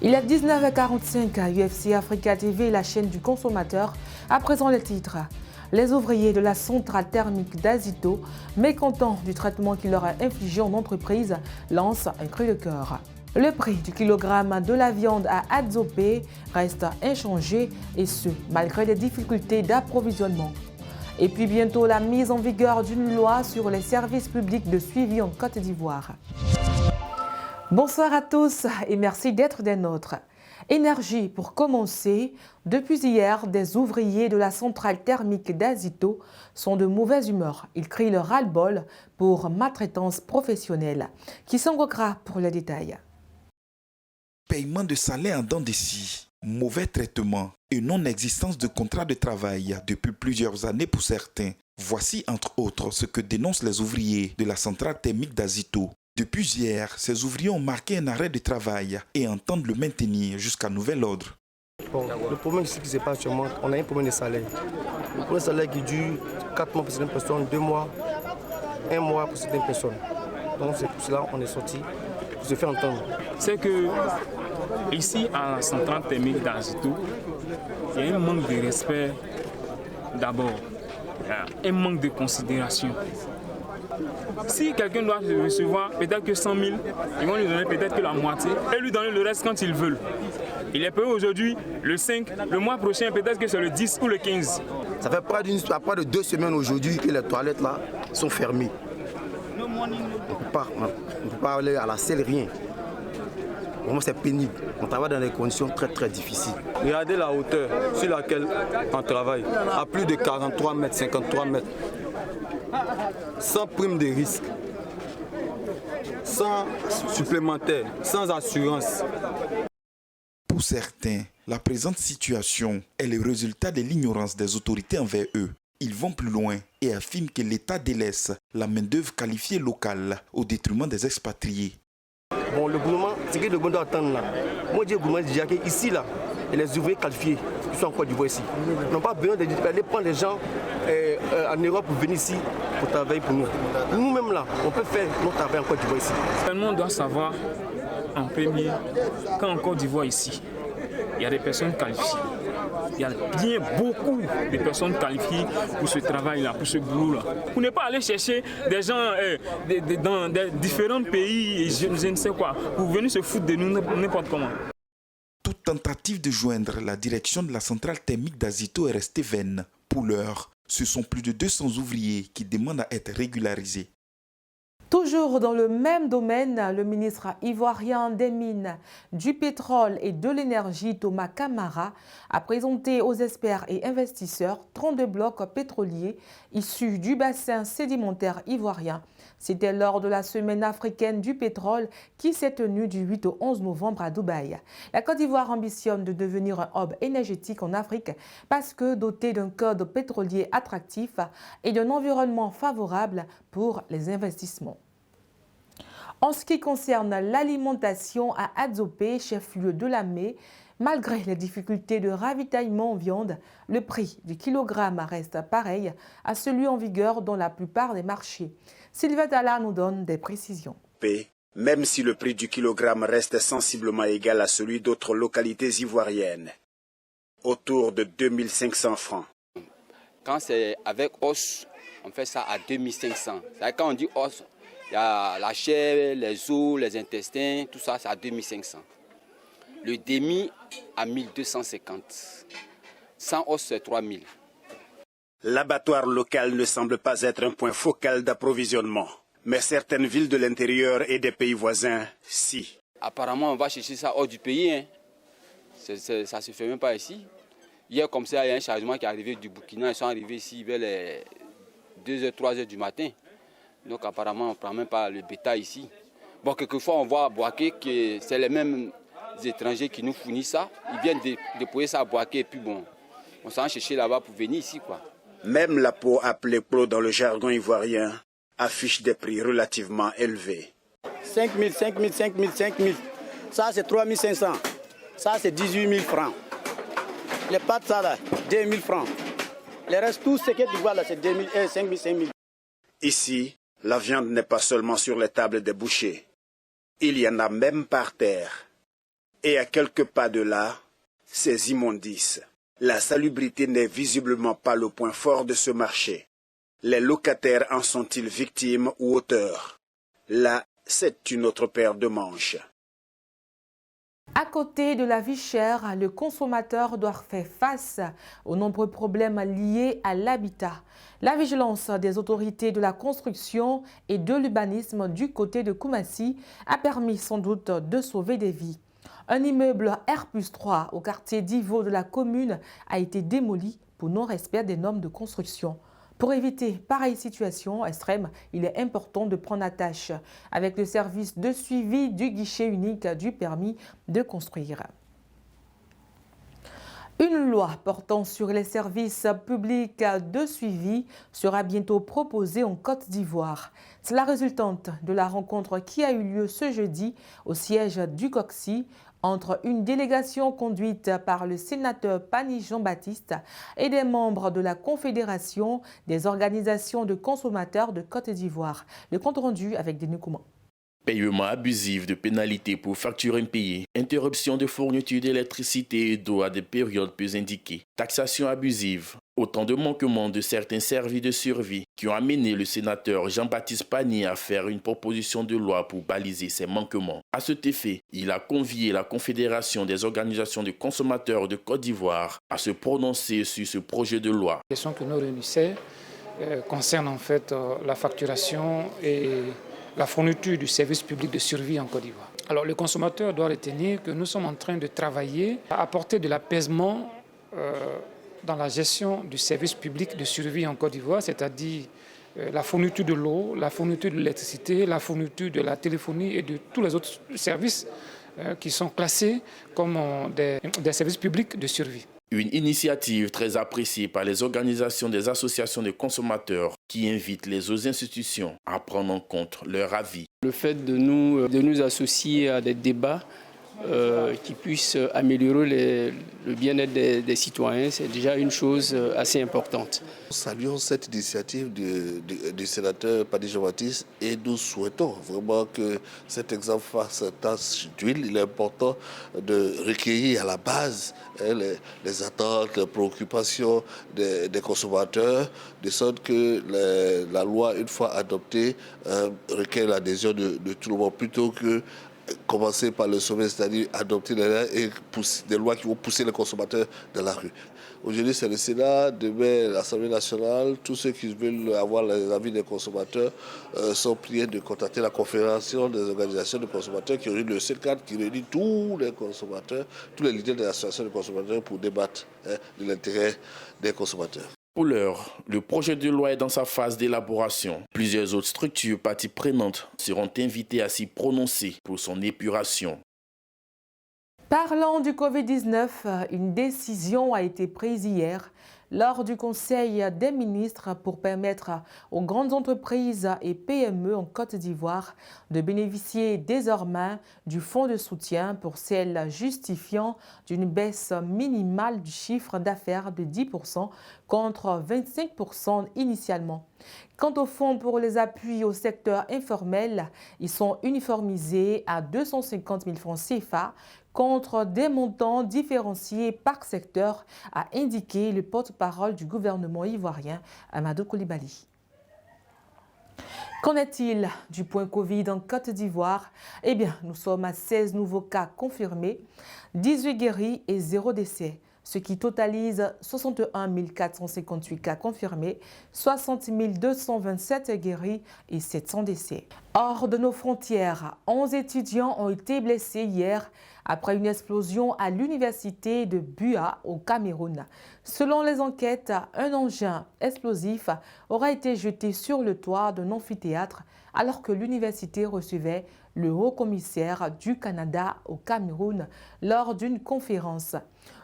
Il est 19h45 à UFC Africa TV, la chaîne du consommateur. À présent les titres. Les ouvriers de la centrale thermique d'Azito, mécontents du traitement qui leur a infligé en entreprise, lancent un cri de cœur. Le prix du kilogramme de la viande à Adzopé reste inchangé et ce, malgré les difficultés d'approvisionnement. Et puis bientôt la mise en vigueur d'une loi sur les services publics de suivi en Côte d'Ivoire. Bonsoir à tous et merci d'être des nôtres. Énergie pour commencer. Depuis hier, des ouvriers de la centrale thermique d'Azito sont de mauvaise humeur. Ils crient leur ras-le-bol pour maltraitance professionnelle. Qui s'engagera pour les détails? Paiement de salaire en dents de scie, mauvais traitement et non-existence de contrat de travail depuis plusieurs années pour certains. Voici entre autres ce que dénoncent les ouvriers de la centrale thermique d'Azito. Depuis hier, ces ouvriers ont marqué un arrêt de travail et entendent le maintenir jusqu'à nouvel ordre. Bon, le problème ici qui se passe actuellement, on a un problème de salaire. Un problème de salaire qui dure 4 mois pour certaines personnes, 2 mois, 1 mois pour certaines personnes. Donc c'est pour cela qu'on est sorti pour se faire entendre. C'est que ici à la centrale thermique d'Azito, il y a un manque de respect d'abord, un manque de considération. Si quelqu'un doit recevoir peut-être que 100 000, ils vont lui donner peut-être que la moitié et lui donner le reste quand ils veulent. Il est payé aujourd'hui le 5, le mois prochain peut-être que c'est le 10 ou le 15. Ça fait près de 2 semaines aujourd'hui que les toilettes là sont fermées. On ne peut pas aller à la selle, rien. Vraiment c'est pénible. On travaille dans des conditions très très difficiles. Regardez la hauteur sur laquelle on travaille, à plus de 43 mètres, 53 mètres. Sans prime de risque, sans supplémentaire, sans assurance. Pour certains, la présente situation est le résultat de l'ignorance des autorités envers eux. Ils vont plus loin et affirment que l'État délaisse la main-d'œuvre qualifiée locale au détriment des expatriés. Bon, le gouvernement, c'est que le gouvernement doit attendre là. Moi, je dis au gouvernement déjà qu'ici, là, et les ouvriers qualifiés qui sont en Côte d'Ivoire ici, n'ont pas besoin d'aller prendre les gens en Europe pour venir ici pour travailler pour nous. Nous-mêmes là, on peut faire notre travail en Côte d'Ivoire ici. Tout le monde doit savoir en premier qu'en Côte d'Ivoire ici, il y a des personnes qualifiées. Il y a bien beaucoup de personnes qualifiées pour ce travail-là, pour ce boulot-là. Vous n'êtes pas aller chercher des gens dans des différents pays, je ne sais quoi, pour venir se foutre de nous n'importe comment. Toute tentative de joindre la direction de la centrale thermique d'Azito est restée vaine. Pour l'heure, ce sont plus de 200 ouvriers qui demandent à être régularisés. Toujours dans le même domaine, le ministre ivoirien des Mines, du Pétrole et de l'Énergie, Thomas Camara, a présenté aux experts et investisseurs 32 blocs pétroliers issus du bassin sédimentaire ivoirien. C'était lors de la Semaine africaine du pétrole qui s'est tenue du 8 au 11 novembre à Dubaï. La Côte d'Ivoire ambitionne de devenir un hub énergétique en Afrique parce que doté d'un code pétrolier attractif et d'un environnement favorable pour les investissements. En ce qui concerne l'alimentation à Adzopé, chef-lieu de la Mé, malgré les difficultés de ravitaillement en viande, le prix du kilogramme reste pareil à celui en vigueur dans la plupart des marchés. Sylvain Dalla nous donne des précisions. Même si le prix du kilogramme reste sensiblement égal à celui d'autres localités ivoiriennes, autour de 2500 francs. Quand c'est avec os, on fait ça à 2500. Quand on dit os, il y a la chair, les os, les intestins, tout ça, c'est à 2500. Le demi à 1250. Sans os, c'est 3000. L'abattoir local ne semble pas être un point focal d'approvisionnement. Mais certaines villes de l'intérieur et des pays voisins, si. Apparemment, on va chercher ça hors du pays. Hein. Ça ne se fait même pas ici. Hier, comme ça, il y a un chargement qui est arrivé du Burkina. Ils sont arrivés ici vers les 2h, 3h du matin. Donc apparemment, on ne prend même pas le bétail ici. Bon, quelquefois, on voit à Boaké que c'est les mêmes étrangers qui nous fournissent ça. Ils viennent déployer ça à Boaké et puis bon, on s'en chercher là-bas pour venir ici, quoi. Même la peau appelée peau dans le jargon ivoirien affiche des prix relativement élevés. 5 000, 5 000, 5 000, 5 000. Ça, c'est 3 500. Ça, c'est 18 000 francs. Les pâtes, ça, là, 2 000 francs. Les restes, tout ce que tu vois là, c'est 2 000, 5 000, 5 000. Ici, la viande n'est pas seulement sur les tables des bouchers. Il y en a même par terre. Et à quelques pas de là, ces immondices. La salubrité n'est visiblement pas le point fort de ce marché. Les locataires en sont-ils victimes ou auteurs? Là, c'est une autre paire de manches. À côté de la vie chère, le consommateur doit faire face aux nombreux problèmes liés à l'habitat. La vigilance des autorités de la construction et de l'urbanisme du côté de Koumassi a permis sans doute de sauver des vies. Un immeuble R+3 au quartier d'Ivo de la commune a été démoli pour non-respect des normes de construction. Pour éviter pareille situation extrême, il est important de prendre attache avec le service de suivi du guichet unique du permis de construire. Une loi portant sur les services publics de suivi sera bientôt proposée en Côte d'Ivoire. C'est la résultante de la rencontre qui a eu lieu ce jeudi au siège du COCSI entre une délégation conduite par le sénateur Pani Jean-Baptiste et des membres de la Confédération des organisations de consommateurs de Côte d'Ivoire. Le compte rendu avec Denis Kouman. Paiement abusif de pénalités pour factures impayées, interruption de fourniture d'électricité et d'eau à des périodes peu indiquées, taxation abusive, autant de manquements de certains services de survie qui ont amené le sénateur Jean-Baptiste Pani à faire une proposition de loi pour baliser ces manquements. À cet effet, il a convié la Confédération des organisations de consommateurs de Côte d'Ivoire à se prononcer sur ce projet de loi. La question que nous réunissait concerne en fait la facturation et la fourniture du service public de survie en Côte d'Ivoire. Alors le consommateur doit retenir que nous sommes en train de travailler à apporter de l'apaisement dans la gestion du service public de survie en Côte d'Ivoire, c'est-à-dire la fourniture de l'eau, la fourniture de l'électricité, la fourniture de la téléphonie et de tous les autres services qui sont classés comme des services publics de survie. Une initiative très appréciée par les organisations des associations de consommateurs qui invitent les autres institutions à prendre en compte leur avis. Le fait de nous associer à des débats qui puissent améliorer le bien-être des citoyens, c'est déjà une chose assez importante. Nous saluons cette initiative du sénateur Pani Jean-Baptiste et nous souhaitons vraiment que cet exemple fasse tache d'huile. Il est important de recueillir à la base les attentes, les préoccupations des consommateurs, de sorte que la loi, une fois adoptée, recueille l'adhésion de tout le monde, plutôt que commencer par le sommet, c'est-à-dire adopter des lois qui vont pousser les consommateurs dans la rue. Aujourd'hui, c'est le Sénat, demain l'Assemblée nationale. Tous ceux qui veulent avoir les avis des consommateurs sont priés de contacter la Confédération des organisations de consommateurs qui réunit le C4, qui réunit tous les consommateurs, tous les leaders des associations de consommateurs pour débattre de l'intérêt des consommateurs. Pour l'heure, le projet de loi est dans sa phase d'élaboration. Plusieurs autres structures parties prenantes seront invitées à s'y prononcer pour son épuration. Parlant du Covid-19, une décision a été prise hier lors du Conseil des ministres pour permettre aux grandes entreprises et PME en Côte d'Ivoire de bénéficier désormais du fonds de soutien pour celles justifiant d'une baisse minimale du chiffre d'affaires de 10% contre 25% initialement. Quant au fonds pour les appuis au secteur informel, ils sont uniformisés à 250 000 francs CFA contre des montants différenciés par secteur, a indiqué le porte-parole du gouvernement ivoirien, Amadou Koulibaly. Qu'en est-il du point Covid en Côte d'Ivoire? Eh bien, nous sommes à 16 nouveaux cas confirmés, 18 guéris et 0 décès, ce qui totalise 61 458 cas confirmés, 60 227 guéris et 700 décès. Hors de nos frontières, 11 étudiants ont été blessés hier après une explosion à l'université de Bua au Cameroun. Selon les enquêtes, un engin explosif aura été jeté sur le toit d'un amphithéâtre alors que l'université recevait le haut-commissaire du Canada au Cameroun lors d'une conférence.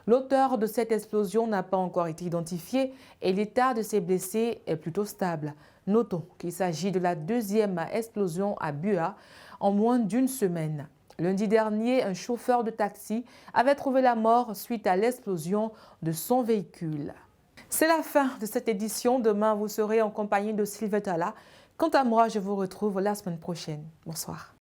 L'auteur de cette explosion n'a pas encore été identifié et l'état de ses blessés est plutôt stable. Notons qu'il s'agit de la deuxième explosion à Bua en moins d'une semaine. Lundi dernier, un chauffeur de taxi avait trouvé la mort suite à l'explosion de son véhicule. C'est la fin de cette édition. Demain, vous serez en compagnie de Sylvie Tala. Quant à moi, je vous retrouve la semaine prochaine. Bonsoir.